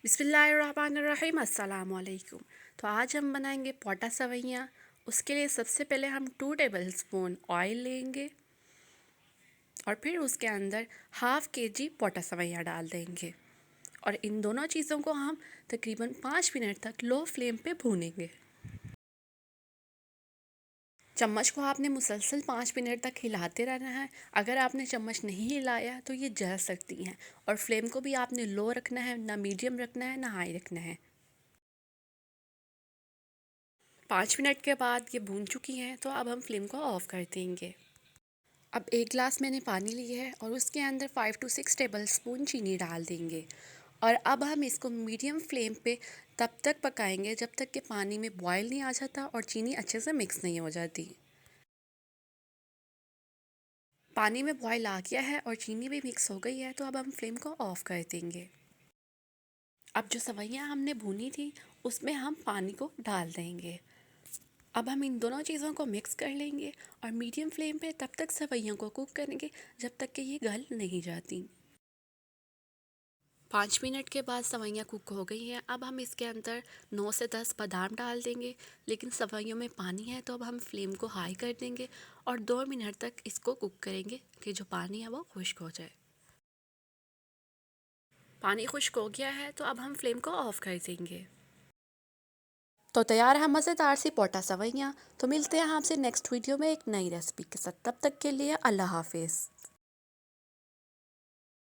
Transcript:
बिस्मिल्लाहिर्रहमानिर्रहीम अस्सलाम वालेकुम। तो आज हम बनाएंगे पोटा सवैयाँ। उसके लिए सबसे पहले हम 2 टेबलस्पून ऑयल लेंगे और फिर उसके अंदर हाफ़ केजी पोटा सवैयाँ डाल देंगे और इन दोनों चीज़ों को हम तकरीबन 5 मिनट तक लो फ्लेम पे भूनेंगे। चम्मच को आपने मुसलसल 5 मिनट तक हिलाते रहना है। अगर आपने चम्मच नहीं हिलाया तो ये जल सकती हैं। और फ्लेम को भी आपने लो रखना है, ना मीडियम रखना है ना हाई रखना है। 5 मिनट के बाद ये भून चुकी हैं तो अब हम फ्लेम को ऑफ़ कर देंगे। अब 1 गिलास मैंने पानी लिया है और उसके अंदर 5 से 6 टेबलस्पून चीनी डाल देंगे। और अब हम इसको मीडियम फ्लेम पे तब तक पकाएंगे जब तक कि पानी में बॉयल नहीं आ जाता और चीनी अच्छे से मिक्स नहीं हो जाती। पानी में बॉयल आ गया है और चीनी भी मिक्स हो गई है तो अब हम फ्लेम को ऑफ़ कर देंगे। अब जो सवैयाँ हमने भूनी थी उसमें हम पानी को डाल देंगे। अब हम इन दोनों चीज़ों को मिक्स कर लेंगे और मीडियम फ्लेम पे तब तक सवैयों को कुक करेंगे जब तक कि ये गल नहीं जाती। 5 मिनट के बाद सवैयाँ कुक हो गई हैं। अब हम इसके अंदर 9 से 10 बादाम डाल देंगे, लेकिन सवैयों में पानी है तो अब हम फ्लेम को हाई कर देंगे और 2 मिनट तक इसको कुक करेंगे कि जो पानी है वो खुश्क हो जाए। पानी खुश्क हो गया है तो अब हम फ्लेम को ऑफ़ कर देंगे। तो तैयार है मज़ेदार सी पोटा सवैयाँ। तो मिलते हैं आपसे नेक्स्ट वीडियो में एक नई रेसिपी के साथ। तब तक के लिए अल्लाह हाफिज़।